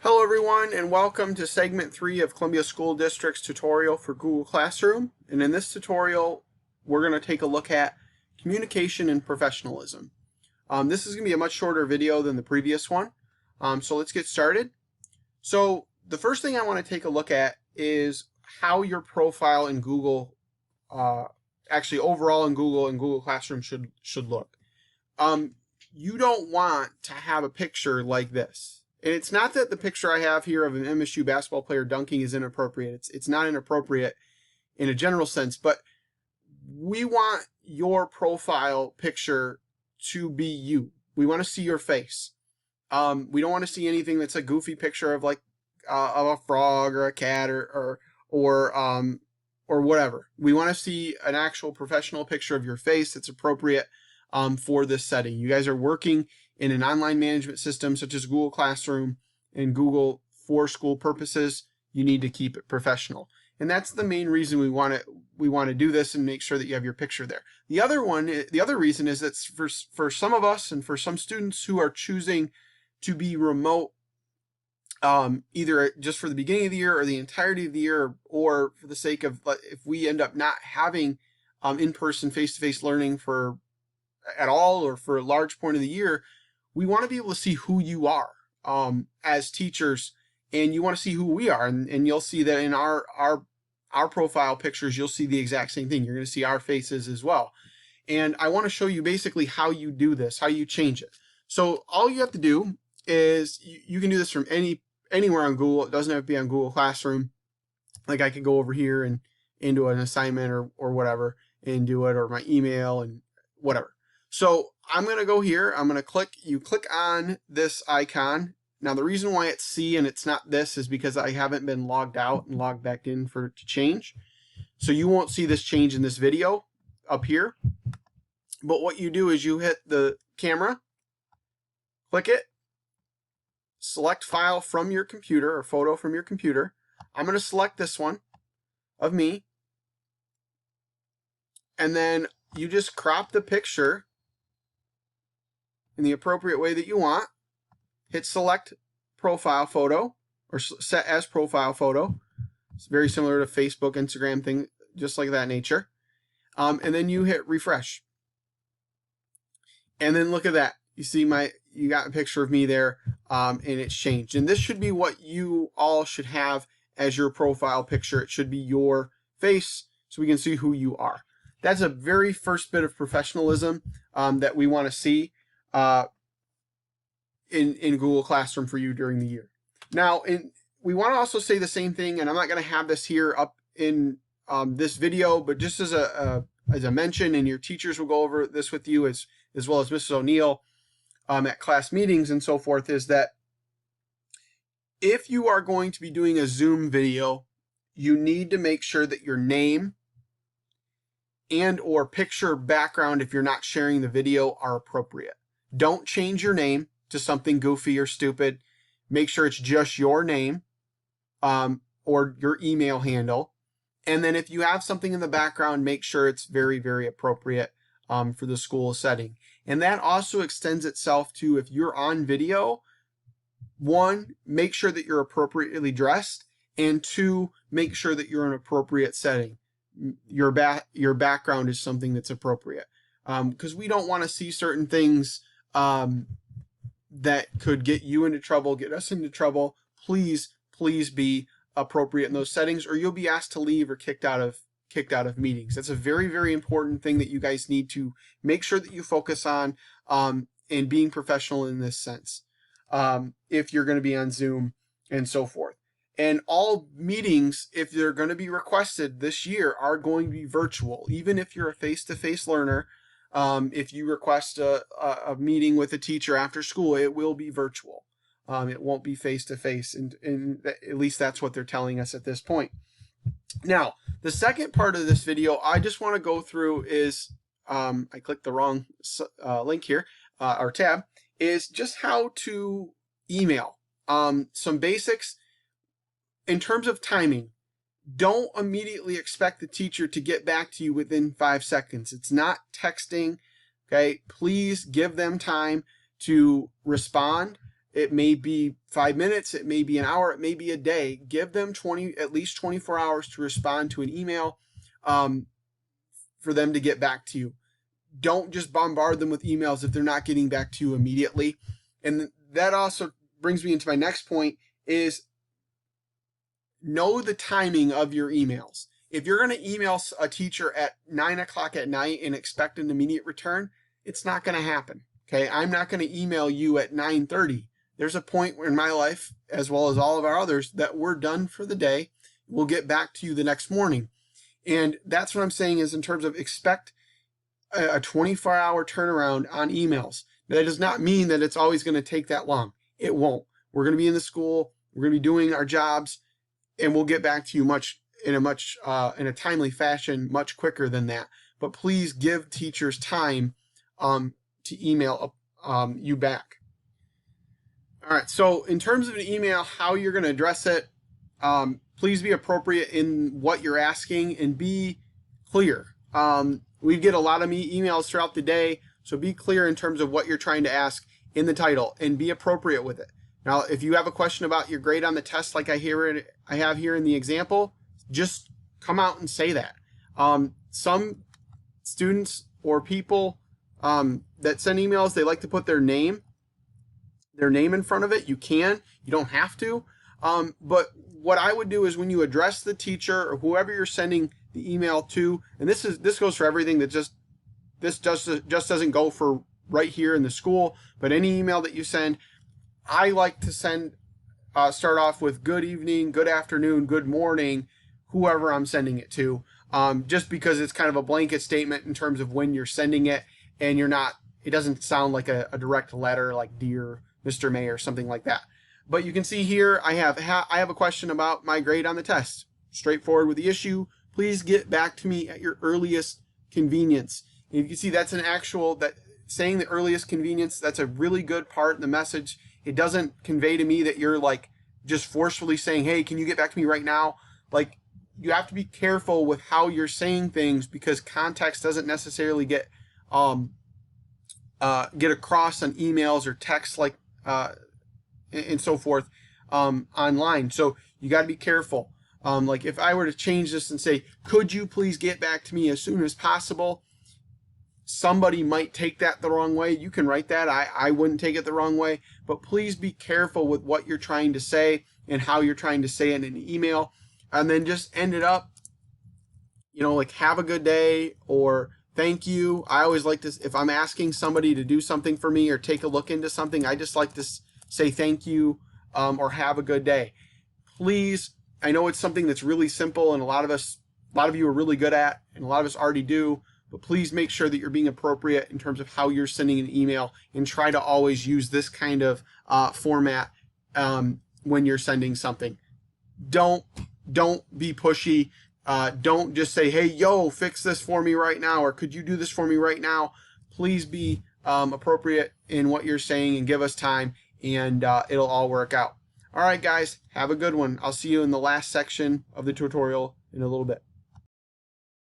Hello everyone and welcome to segment 3 of Columbia School District's tutorial for Google Classroom. And in this tutorial, we're going to take a look at communication and professionalism. This is going to be a much shorter video than the previous one. So let's get started. So the first thing I want to take a look at is how your profile in Google, actually overall in Google and Google Classroom should look. You don't want to have a picture like this. And it's not that the picture I have here of an MSU basketball player dunking is inappropriate. It's not inappropriate in a general sense, but we want your profile picture to be you. We want to see your face. We don't want to see anything that's a goofy picture of like of a frog or a cat or whatever. We want to see an actual professional picture of your face that's appropriate for this setting. You guys are working in an online management system such as Google Classroom and Google for school purposes. You need to keep it professional. And that's the main reason we want to do this and make sure that you have your picture there. The other reason is that for some of us and for some students who are choosing to be remote, either just for the beginning of the year or the entirety of the year, or for the sake of if we end up not having in-person face-to-face learning at all or for a large point of the year, we want to be able to see who you are as teachers, and you want to see who we are, and you'll see that in our profile pictures, you'll see the exact same thing. You're going to see our faces as well. And I want to show you basically how you do this, how you change it. So all you have to do is you can do this from anywhere on Google. It doesn't have to be on Google Classroom. Like I could go over here and do an assignment or whatever and do it, or my email and whatever. So I'm going to go here. I'm going to you click on this icon. Now the reason why it's C and it's not this is because I haven't been logged out and logged back in for it to change. So you won't see this change in this video up here. But what you do is you hit the camera, click it, select file from your computer or photo from your computer. I'm going to select this one of me. And then you just crop the picture in the appropriate way that you want. Hit select profile photo or set as profile photo. It's very similar to Facebook, Instagram thing, just like that nature. And then you hit refresh. And then look at that. You see you got a picture of me there, and it's changed. And this should be what you all should have as your profile picture. It should be your face so we can see who you are. That's a very first bit of professionalism that we want to see in Google Classroom for you during the year. Now, we want to also say the same thing, and I'm not going to have this here up in this video, but just as a mention, and your teachers will go over this with you as well as Mrs. O'Neill at class meetings and so forth, is that if you are going to be doing a Zoom video, you need to make sure that your name and or picture background, if you're not sharing the video, are appropriate. Don't change your name to something goofy or stupid. Make sure it's just your name or your email handle. And then if you have something in the background, make sure it's very, very appropriate for the school setting. And that also extends itself to if you're on video, 1, make sure that you're appropriately dressed, and 2, make sure that you're in an appropriate setting. Your background is something that's appropriate, because we don't want to see certain things that could get you into trouble, get us into trouble. Please be appropriate in those settings, or you'll be asked to leave or kicked out of meetings. That's a very, very important thing that you guys need to make sure that you focus on in being professional in this sense, if you're going to be on Zoom and so forth. And all meetings, if they're going to be requested this year, are going to be virtual. Even if you're a face-to-face learner, if you request a meeting with a teacher after school, it will be virtual. It won't be face-to-face, and at least that's what they're telling us at this point. Now, the second part of this video I just want to go through is, I clicked the wrong link here, or tab, is just how to email. Some basics. In terms of timing, don't immediately expect the teacher to get back to you within 5 seconds. It's not texting, okay? Please give them time to respond. It may be 5 minutes, it may be an hour, it may be a day. Give them at least 24 hours to respond to an email for them to get back to you. Don't just bombard them with emails if they're not getting back to you immediately. And that also brings me into my next point is know the timing of your emails. If you're going to email a teacher at 9 o'clock at night and expect an immediate return, it's not going to happen. Okay, I'm not going to email you at 9:30. There's a point in my life, as well as all of our others, that we're done for the day. We'll get back to you the next morning. And that's what I'm saying is in terms of expect a 24-hour turnaround on emails. That does not mean that it's always going to take that long. It won't. We're going to be in the school. We're going to be doing our jobs, and we'll get back to you in a timely fashion, much quicker than that. But please give teachers time to email you back. All right. So in terms of an email, how you're going to address it, please be appropriate in what you're asking and be clear. We get a lot of emails throughout the day, so be clear in terms of what you're trying to ask in the title and be appropriate with it. Now, if you have a question about your grade on the test, like I have here in the example, just come out and say that. Some students or people that send emails, they like to put their name in front of it. You don't have to. But what I would do is when you address the teacher or whoever you're sending the email to, and this goes for everything, this just doesn't go for right here in the school, but any email that you send, I like to start off with good evening, good afternoon, good morning, whoever I'm sending it to, just because it's kind of a blanket statement in terms of when you're sending it, and it doesn't sound like a direct letter like Dear Mr. May or something like that. But you can see here, I have a question about my grade on the test. Straightforward with the issue. Please get back to me at your earliest convenience. And you can see that's saying the earliest convenience, that's a really good part in the message. It doesn't convey to me that you're like just forcefully saying, hey, can you get back to me right now? Like, you have to be careful with how you're saying things because context doesn't necessarily get across on emails or texts like and so forth online. So you got to be careful. Like if I were to change this and say, could you please get back to me as soon as possible? Somebody might take that the wrong way. You can write that. I wouldn't take it the wrong way, but please be careful with what you're trying to say and how you're trying to say it in an email. And then just end it up, like have a good day or thank you. I always like this. If I'm asking somebody to do something for me or take a look into something, I just like to say thank you or have a good day. Please, I know it's something that's really simple and a lot of you are really good at and a lot of us already do, but please make sure that you're being appropriate in terms of how you're sending an email and try to always use this kind of format when you're sending something. Don't be pushy. Don't just say, hey, yo, fix this for me right now, or could you do this for me right now? Please be appropriate in what you're saying and give us time, and it'll all work out. All right, guys, have a good one. I'll see you in the last section of the tutorial in a little bit.